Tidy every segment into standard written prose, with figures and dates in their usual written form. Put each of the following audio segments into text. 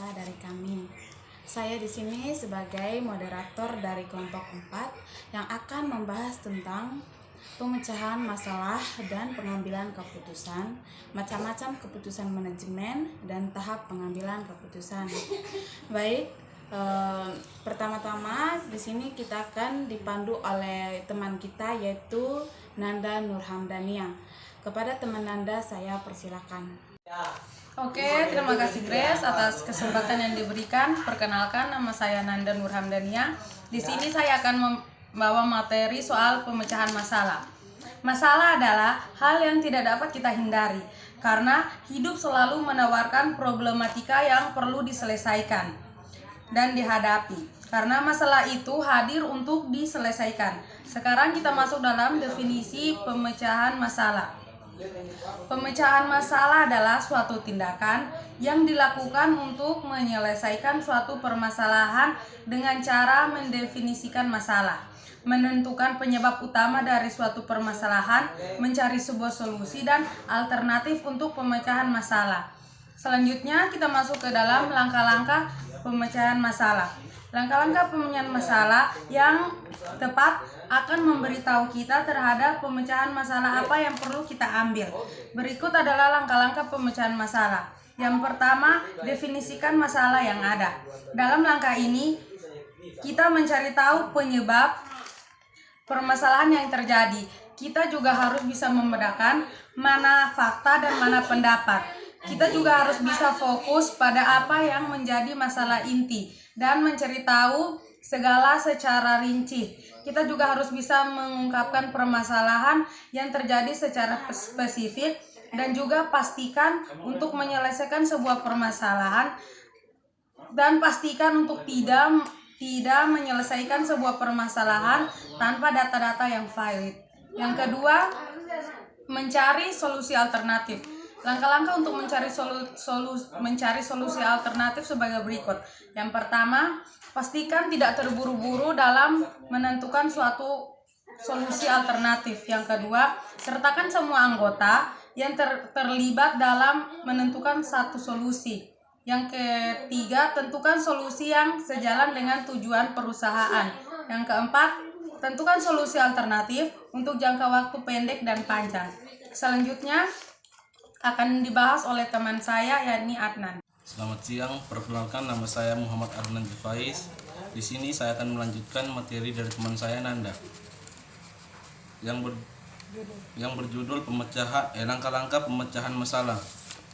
cerita dari kami. Saya di sini sebagai moderator dari kelompok 4 yang akan membahas tentang pemecahan masalah dan pengambilan keputusan, macam-macam keputusan manajemen dan tahap pengambilan keputusan. Baik, pertama-tama di sini kita akan dipandu oleh teman kita yaitu Nanda Nurhamdania. Kepada teman Nanda saya persilakan. Oke, terima kasih Grace atas kesempatan yang diberikan. Perkenalkan, nama saya Nanda Nurhamdania. Di sini saya akan membawa materi soal pemecahan masalah. Masalah adalah hal yang tidak dapat kita hindari, karena hidup selalu menawarkan problematika yang perlu diselesaikan dan dihadapi. Karena masalah itu hadir untuk diselesaikan. Sekarang kita masuk dalam definisi pemecahan masalah. Pemecahan masalah adalah suatu tindakan yang dilakukan untuk menyelesaikan suatu permasalahan dengan cara mendefinisikan masalah, menentukan penyebab utama dari suatu permasalahan, mencari sebuah solusi dan alternatif untuk pemecahan masalah. Selanjutnya kita masuk ke dalam langkah-langkah pemecahan masalah. Langkah-langkah pemecahan masalah yang tepat akan memberitahu kita terhadap pemecahan masalah apa yang perlu kita ambil. Berikut adalah langkah-langkah pemecahan masalah. Yang pertama, definisikan masalah yang ada. Dalam langkah ini, kita mencari tahu penyebab permasalahan yang terjadi. Kita juga harus bisa membedakan mana fakta dan mana pendapat. Kita juga harus bisa fokus pada apa yang menjadi masalah inti dan mencari tahu segala secara rinci. Kita juga harus bisa mengungkapkan permasalahan yang terjadi secara spesifik dan juga pastikan untuk menyelesaikan sebuah permasalahan dan pastikan untuk tidak menyelesaikan sebuah permasalahan tanpa data-data yang valid. Yang kedua, mencari solusi alternatif. Langkah-langkah untuk mencari solusi alternatif sebagai berikut. Yang pertama, pastikan tidak terburu-buru dalam menentukan suatu solusi alternatif. Yang kedua, sertakan semua anggota yang terlibat dalam menentukan satu solusi. Yang ketiga, tentukan solusi yang sejalan dengan tujuan perusahaan. Yang keempat, tentukan solusi alternatif untuk jangka waktu pendek dan panjang. Selanjutnya akan dibahas oleh teman saya yakni Adnan. Selamat siang, perkenalkan nama saya Muhammad Adnan Jufais. Di sini saya akan melanjutkan materi dari teman saya Nanda yang berjudul langkah-langkah pemecahan masalah.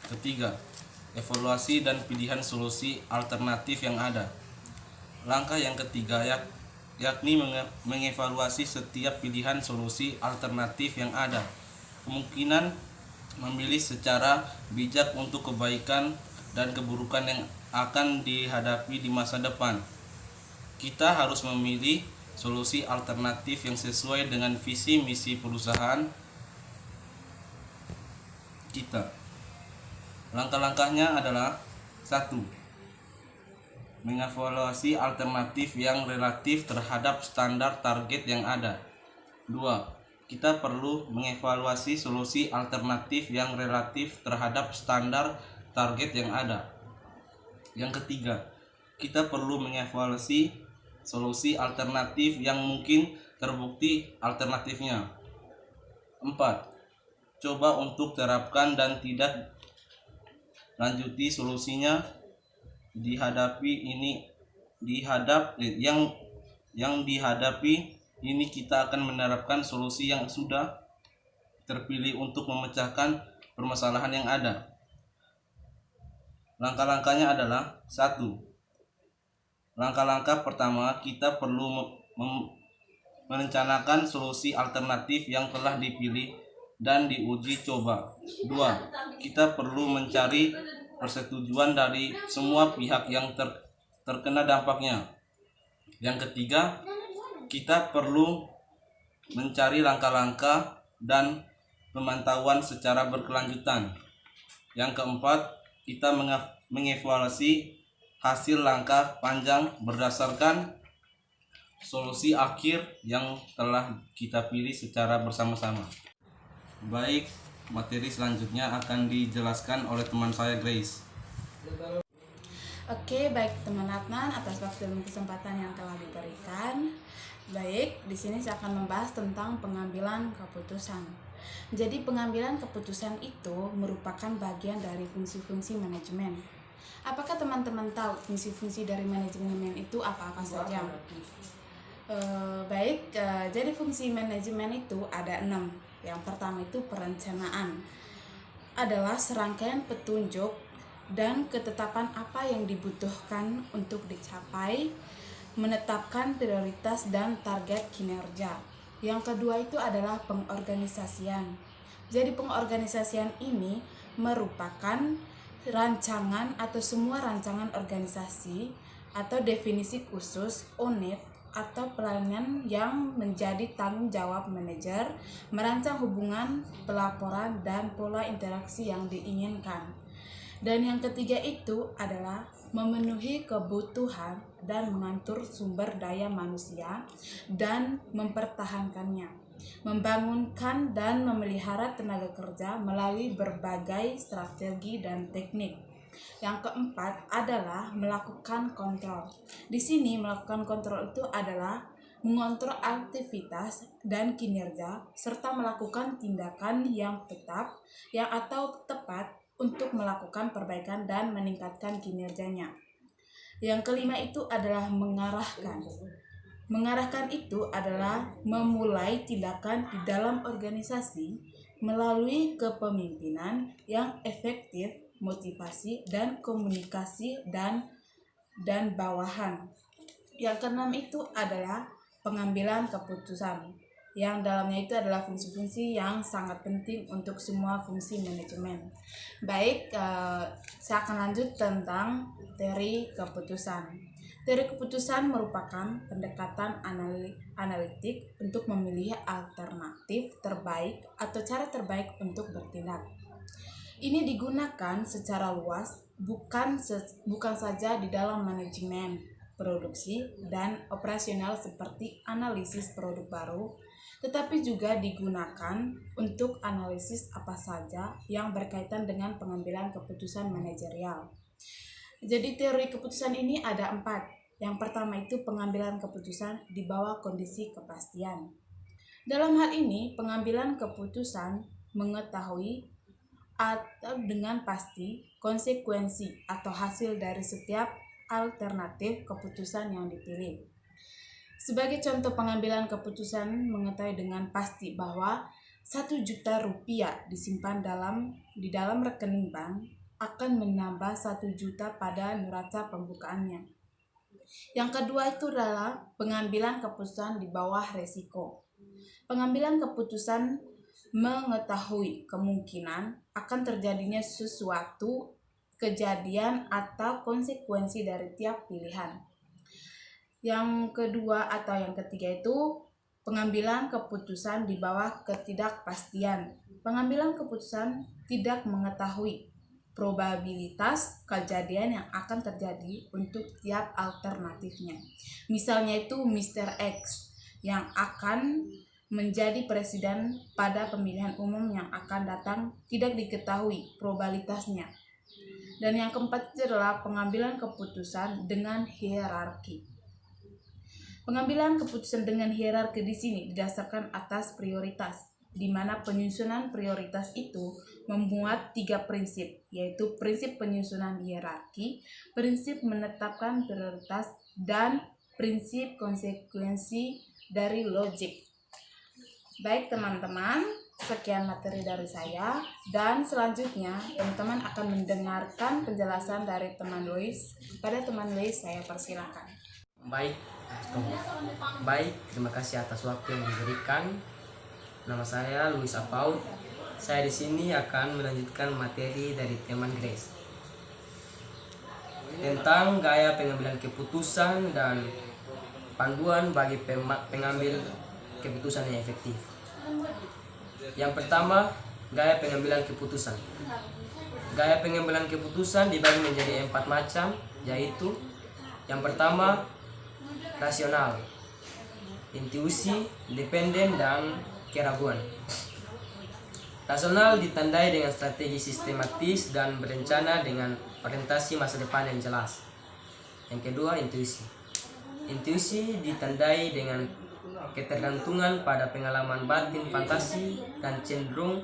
Ketiga, evaluasi dan pilihan solusi alternatif yang ada. Langkah yang ketiga yakni mengevaluasi setiap pilihan solusi alternatif yang ada. Kemungkinan memilih secara bijak untuk kebaikan dan keburukan yang akan dihadapi di masa depan. Kita harus memilih solusi alternatif yang sesuai dengan visi misi perusahaan kita. Langkah-langkahnya adalah 1. Mengevaluasi alternatif yang relatif terhadap standar target yang ada. 2. Kita perlu mengevaluasi solusi alternatif yang relatif terhadap standar target yang ada. Yang ketiga, kita perlu mengevaluasi solusi alternatif yang mungkin terbukti alternatifnya. 4. Coba untuk terapkan dan tidak lanjuti solusinya ini kita akan menerapkan solusi yang sudah terpilih untuk memecahkan permasalahan yang ada. Langkah-langkahnya adalah 1. Langkah-langkah pertama, kita perlu merencanakan solusi alternatif yang telah dipilih dan diuji coba. 2. Kita perlu mencari persetujuan dari semua pihak yang terkena dampaknya. Yang ketiga, kita perlu mencari langkah-langkah dan pemantauan secara berkelanjutan. Yang keempat, kita mengevaluasi hasil langkah panjang berdasarkan solusi akhir yang telah kita pilih secara bersama-sama. Baik, materi selanjutnya akan dijelaskan oleh teman saya Grace. Oke, baik teman Adnan atas waktu dan kesempatan yang telah diberikan. Baik, di sini saya akan membahas tentang pengambilan keputusan. Jadi pengambilan keputusan itu merupakan bagian dari fungsi-fungsi manajemen. Apakah teman-teman tahu fungsi-fungsi dari manajemen itu apa-apa saja? Jadi fungsi manajemen itu ada 6. Yang pertama itu perencanaan. Adalah serangkaian petunjuk dan ketetapan apa yang dibutuhkan untuk dicapai, menetapkan prioritas dan target kinerja. Yang kedua itu adalah pengorganisasian. Jadi pengorganisasian ini merupakan rancangan atau semua rancangan organisasi atau definisi khusus unit atau pelayanan yang menjadi tanggung jawab manajer, merancang hubungan, pelaporan, dan pola interaksi yang diinginkan. Dan yang ketiga itu adalah memenuhi kebutuhan dan mengatur sumber daya manusia dan mempertahankannya, membangunkan dan memelihara tenaga kerja melalui berbagai strategi dan teknik. Yang keempat adalah melakukan kontrol. Di sini melakukan kontrol itu adalah mengontrol aktivitas dan kinerja serta melakukan tindakan yang tepat untuk melakukan perbaikan dan meningkatkan kinerjanya. Yang kelima itu adalah mengarahkan. Mengarahkan itu adalah memulai tindakan di dalam organisasi melalui kepemimpinan yang efektif, motivasi dan komunikasi dan bawahan. Yang keenam itu adalah pengambilan keputusan, yang dalamnya itu adalah fungsi-fungsi yang sangat penting untuk semua fungsi manajemen. Baik, saya akan lanjut tentang teori keputusan. Teori keputusan merupakan pendekatan analitik untuk memilih alternatif terbaik atau cara terbaik untuk bertindak. Ini digunakan secara luas bukan saja di dalam manajemen, produksi, dan operasional seperti analisis produk baru, tetapi juga digunakan untuk analisis apa saja yang berkaitan dengan pengambilan keputusan manajerial. Jadi teori keputusan ini ada 4. Yang pertama itu pengambilan keputusan di bawah kondisi kepastian. Dalam hal ini, pengambilan keputusan mengetahui atau dengan pasti konsekuensi atau hasil dari setiap alternatif keputusan yang dipilih. Sebagai contoh pengambilan keputusan mengetahui dengan pasti bahwa 1 juta rupiah disimpan di dalam rekening bank akan menambah 1 juta pada neraca pembukaannya. Yang kedua itu adalah pengambilan keputusan di bawah resiko. Pengambilan keputusan mengetahui kemungkinan akan terjadinya sesuatu kejadian atau konsekuensi dari tiap pilihan. Yang kedua atau yang ketiga itu pengambilan keputusan di bawah ketidakpastian. Pengambilan keputusan tidak mengetahui probabilitas kejadian yang akan terjadi untuk tiap alternatifnya. Misalnya itu Mr. X yang akan menjadi presiden pada pemilihan umum yang akan datang tidak diketahui probabilitasnya. Dan yang keempat adalah pengambilan keputusan dengan hierarki. Pengambilan keputusan dengan hierarki di sini didasarkan atas prioritas, di mana penyusunan prioritas itu memuat 3 prinsip, yaitu prinsip penyusunan hierarki, prinsip menetapkan prioritas, dan prinsip konsekuensi dari logik. Baik teman-teman, sekian materi dari saya, dan selanjutnya teman-teman akan mendengarkan penjelasan dari teman Luis. Kepada teman Luis saya persilakan. Baik, terima kasih atas waktu yang diberikan. Nama saya Luis Apaut. Saya di sini akan melanjutkan materi dari teman Grace tentang gaya pengambilan keputusan dan panduan bagi pengambil keputusan yang efektif. Yang pertama, gaya pengambilan keputusan. Gaya pengambilan keputusan dibagi menjadi 4 macam, yaitu yang pertama, rasional, intuisi, independen, dan keraguan. Rasional ditandai dengan strategi sistematis dan berencana dengan orientasi masa depan yang jelas. Yang kedua, intuisi. Intuisi ditandai dengan ketergantungan pada pengalaman batin fantasi dan cenderung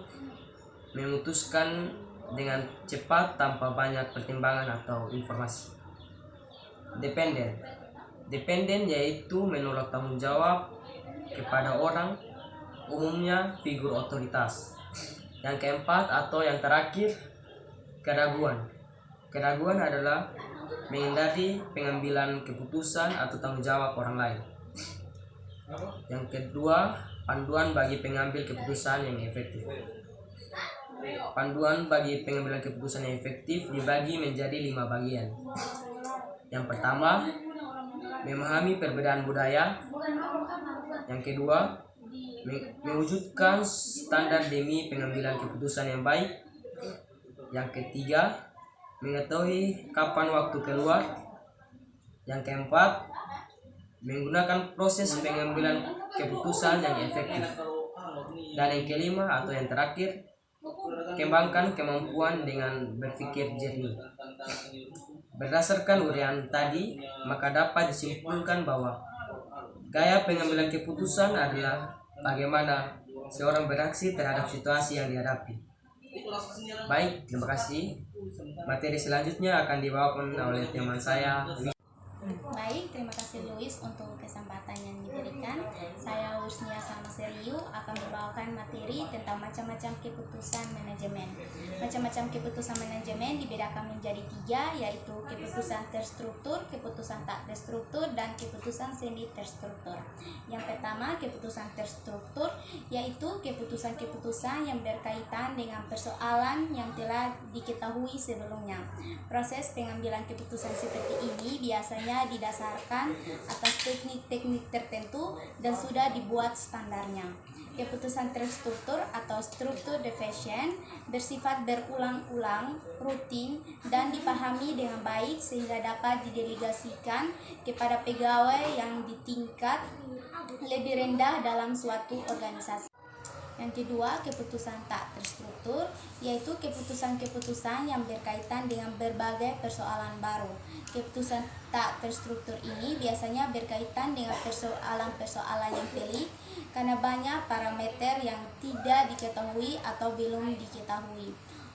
memutuskan dengan cepat tanpa banyak pertimbangan atau informasi. Dependen yaitu menolak tanggung jawab kepada orang, umumnya figur otoritas. Yang keempat atau yang terakhir, keraguan. Keraguan adalah menghindari pengambilan keputusan atau tanggung jawab orang lain. Yang kedua, panduan bagi pengambil keputusan yang efektif. Panduan bagi pengambilan keputusan yang efektif dibagi menjadi 5 bagian. Yang pertama, memahami perbedaan budaya. Yang kedua, mewujudkan standar demi pengambilan keputusan yang baik. Yang ketiga, mengetahui kapan waktu keluar. Yang keempat, menggunakan proses pengambilan keputusan yang efektif. Dan yang kelima atau yang terakhir, kembangkan kemampuan dengan berpikir jernih. Berdasarkan uraian tadi, maka dapat disimpulkan bahwa gaya pengambilan keputusan adalah bagaimana seorang beraksi terhadap situasi yang dihadapi. Baik, terima kasih. Materi selanjutnya akan dibawakan oleh teman saya. Baik, terima kasih Luis untuk kesempatan yang diberikan. Saya Lusnia Samaseriu akan membawakan materi tentang macam-macam keputusan manajemen. Macam-macam keputusan manajemen dibedakan menjadi 3, yaitu keputusan terstruktur, keputusan tak terstruktur, dan keputusan semi terstruktur. Yang pertama, keputusan terstruktur, yaitu keputusan-keputusan yang berkaitan dengan persoalan yang telah diketahui sebelumnya. Proses pengambilan keputusan seperti ini biasanya didasarkan atas teknik-teknik tertentu dan sudah dibuat standarnya. Keputusan terstruktur atau struktur deficient bersifat berulang-ulang, rutin, dan dipahami dengan baik sehingga dapat didelegasikan kepada pegawai yang di tingkat lebih rendah dalam suatu organisasi. Yang kedua, keputusan tak terstruktur, yaitu keputusan-keputusan yang berkaitan dengan berbagai persoalan baru. Keputusan tak terstruktur ini biasanya berkaitan dengan persoalan-persoalan yang pelik karena banyak parameter yang tidak diketahui atau belum diketahui.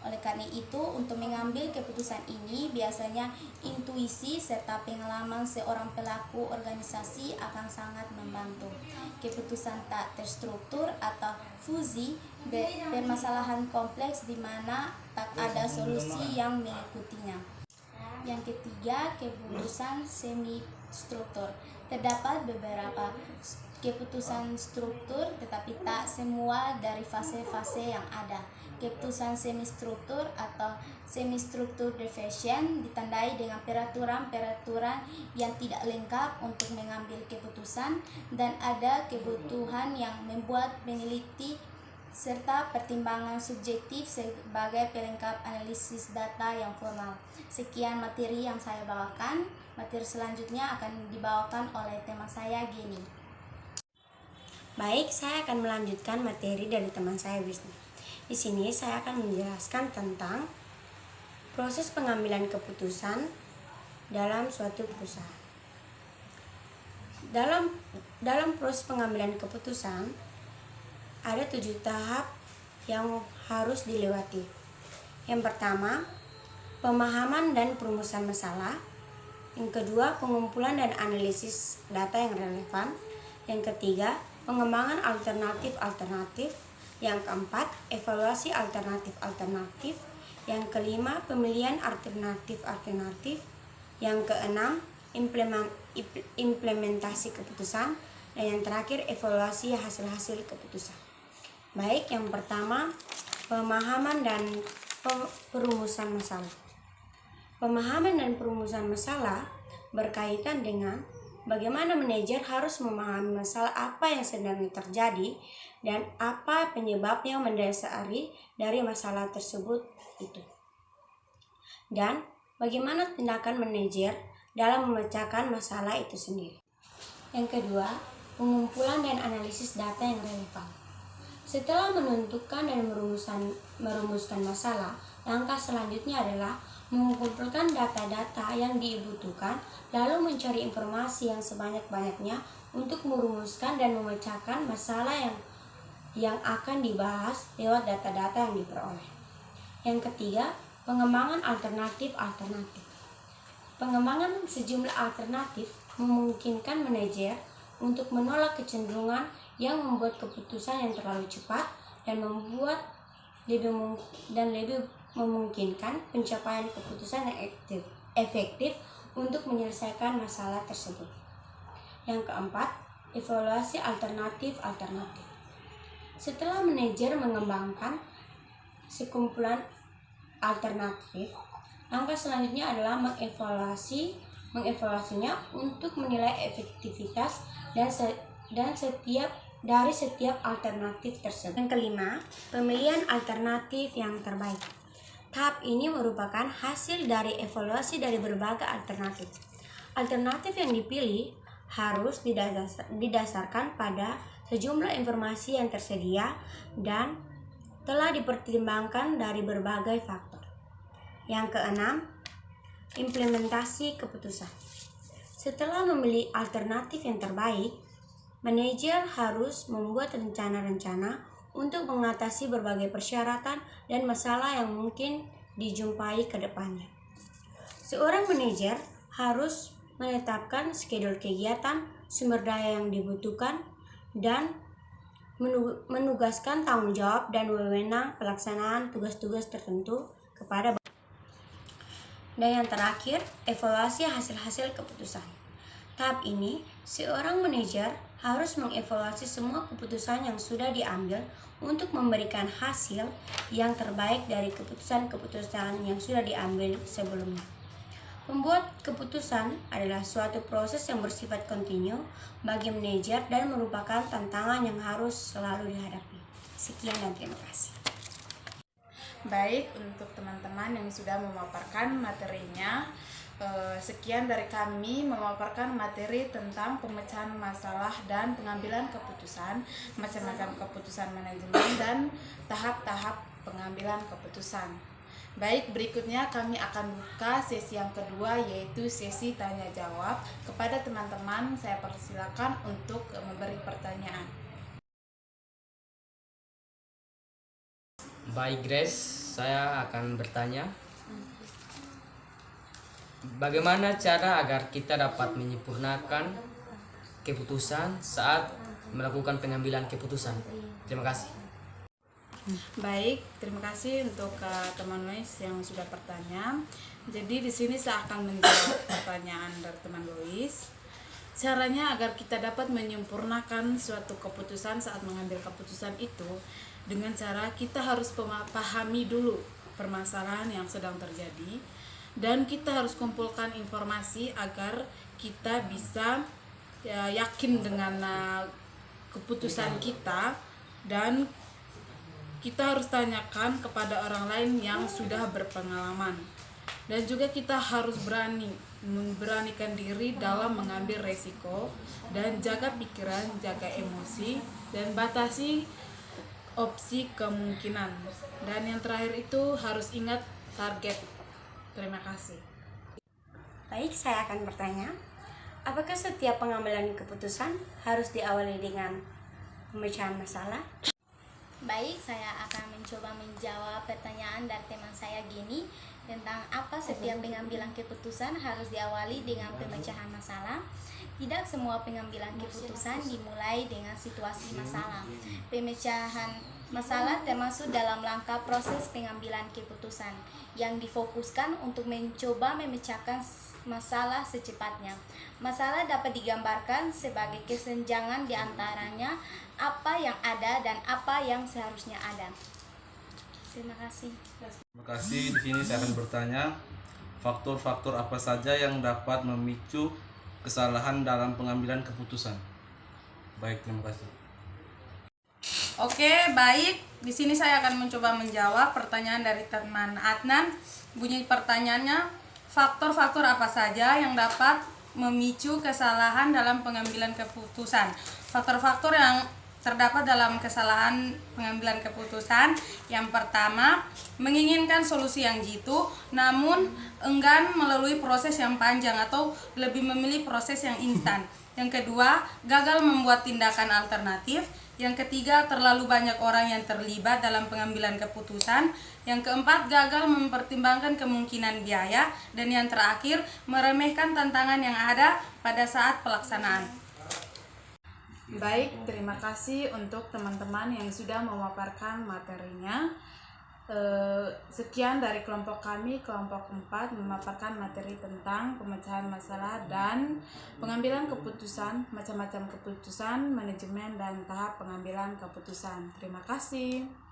Oleh karena itu, untuk mengambil keputusan ini biasanya intuisi serta pengalaman seorang pelaku organisasi akan sangat membantu. Keputusan tak terstruktur atau fuzi permasalahan kompleks di mana tak ada solusi yang mengikutinya. Yang ketiga, keputusan semi struktur. Terdapat beberapa keputusan struktur tetapi tak semua dari fase-fase yang ada. Keputusan semi-struktur atau semi-struktur deficient ditandai dengan peraturan-peraturan yang tidak lengkap untuk mengambil keputusan dan ada kebutuhan yang membuat peneliti serta pertimbangan subjektif sebagai pelengkap analisis data yang formal. Sekian materi yang saya bawakan. Materi selanjutnya akan dibawakan oleh teman saya Geni. Baik, saya akan melanjutkan materi dari teman saya Wisnu. Di sini saya akan menjelaskan tentang proses pengambilan keputusan dalam suatu perusahaan. Dalam proses pengambilan keputusan ada 7 tahap yang harus dilewati. Yang pertama, pemahaman dan perumusan masalah. Yang kedua, pengumpulan dan analisis data yang relevan. Yang ketiga, pengembangan alternatif-alternatif. Yang keempat, evaluasi alternatif-alternatif. Yang kelima, pemilihan alternatif-alternatif. Yang keenam, implementasi keputusan. Dan yang terakhir, evaluasi hasil-hasil keputusan. Baik, yang pertama, pemahaman dan perumusan masalah. Pemahaman dan perumusan masalah berkaitan dengan bagaimana manajer harus memahami masalah apa yang sedang terjadi dan apa penyebabnya mendasari dari masalah tersebut itu. Dan bagaimana tindakan manajer dalam memecahkan masalah itu sendiri. Yang kedua, pengumpulan dan analisis data yang relevan. Setelah menentukan dan merumuskan masalah, langkah selanjutnya adalah mengumpulkan data-data yang dibutuhkan, lalu mencari informasi yang sebanyak-banyaknya untuk merumuskan dan memecahkan masalah yang akan dibahas lewat data-data yang diperoleh. Yang ketiga, pengembangan alternatif-alternatif. Pengembangan sejumlah alternatif memungkinkan manajer untuk menolak kecenderungan yang membuat keputusan yang terlalu cepat dan lebih memungkinkan pencapaian keputusan yang efektif untuk menyelesaikan masalah tersebut. Yang keempat, evaluasi alternatif-alternatif. Setelah manajer mengembangkan sekumpulan alternatif, langkah selanjutnya adalah mengevaluasinya untuk menilai efektivitas dari setiap alternatif tersebut. Yang kelima, pemilihan alternatif yang terbaik. Tahap ini merupakan hasil dari evaluasi dari berbagai alternatif. Alternatif yang dipilih harus didasarkan pada sejumlah informasi yang tersedia dan telah dipertimbangkan dari berbagai faktor. Yang keenam, implementasi keputusan. Setelah memilih alternatif yang terbaik, manajer harus membuat rencana-rencana untuk mengatasi berbagai persyaratan dan masalah yang mungkin dijumpai ke depannya. Seorang manajer harus menetapkan skedul kegiatan, sumber daya yang dibutuhkan, dan menugaskan tanggung jawab dan wewenang pelaksanaan tugas-tugas tertentu kepada. Dan yang terakhir, evaluasi hasil-hasil keputusan. Tahap ini, seorang manajer harus mengevaluasi semua keputusan yang sudah diambil untuk memberikan hasil yang terbaik dari keputusan-keputusan yang sudah diambil sebelumnya. Membuat keputusan adalah suatu proses yang bersifat kontinu bagi manajer dan merupakan tantangan yang harus selalu dihadapi. Sekian dan terima kasih. Baik, untuk teman-teman yang sudah memaparkan materinya, sekian dari kami memaparkan materi tentang pemecahan masalah dan pengambilan keputusan, macam-macam keputusan manajemen dan tahap-tahap pengambilan keputusan. Baik, berikutnya kami akan buka sesi yang kedua, yaitu sesi tanya jawab. Kepada teman-teman saya persilakan untuk memberi pertanyaan. Baik Grace, saya akan bertanya. Bagaimana cara agar kita dapat menyempurnakan keputusan saat melakukan pengambilan keputusan? Terima kasih. Baik, terima kasih untuk teman Luis yang sudah bertanya. Jadi di sini saya akan menjawab pertanyaan dari teman Luis. Caranya agar kita dapat menyempurnakan suatu keputusan saat mengambil keputusan itu dengan cara kita harus pahami dulu permasalahan yang sedang terjadi dan kita harus kumpulkan informasi agar kita bisa yakin dengan keputusan kita, dan kita harus tanyakan kepada orang lain yang sudah berpengalaman, dan juga kita harus memberanikan diri dalam mengambil resiko dan jaga pikiran, jaga emosi, dan batasi opsi kemungkinan. Dan yang terakhir itu harus ingat target. Terima kasih. Baik, saya akan bertanya, apakah setiap pengambilan keputusan harus diawali dengan pemecahan masalah? Baik, saya akan mencoba menjawab pertanyaan dari teman saya gini tentang apa setiap pengambilan keputusan harus diawali dengan pemecahan masalah. Tidak semua pengambilan keputusan dimulai dengan situasi masalah. Pemecahan masalah termasuk dalam langkah proses pengambilan keputusan yang difokuskan untuk mencoba memecahkan masalah secepatnya. Masalah dapat digambarkan sebagai kesenjangan di antaranya apa yang ada dan apa yang seharusnya ada. Terima kasih. Terima kasih. Di sini saya akan bertanya, faktor-faktor apa saja yang dapat memicu kesalahan dalam pengambilan keputusan? Baik, terima kasih. Oke, baik. Di sini saya akan mencoba menjawab pertanyaan dari teman Adnan. Bunyi pertanyaannya, faktor-faktor apa saja yang dapat memicu kesalahan dalam pengambilan keputusan? Faktor-faktor yang terdapat dalam kesalahan pengambilan keputusan. Yang pertama, menginginkan solusi yang jitu namun enggan melalui proses yang panjang atau lebih memilih proses yang instan. Yang kedua, gagal membuat tindakan alternatif. Yang ketiga, terlalu banyak orang yang terlibat dalam pengambilan keputusan. Yang keempat, gagal mempertimbangkan kemungkinan biaya. Dan yang terakhir, meremehkan tantangan yang ada pada saat pelaksanaan. Baik, terima kasih untuk teman-teman yang sudah memaparkan materinya. Sekian dari kelompok kami, kelompok 4, memaparkan materi tentang pemecahan masalah dan pengambilan keputusan, macam-macam keputusan, manajemen, dan tahap pengambilan keputusan. Terima kasih.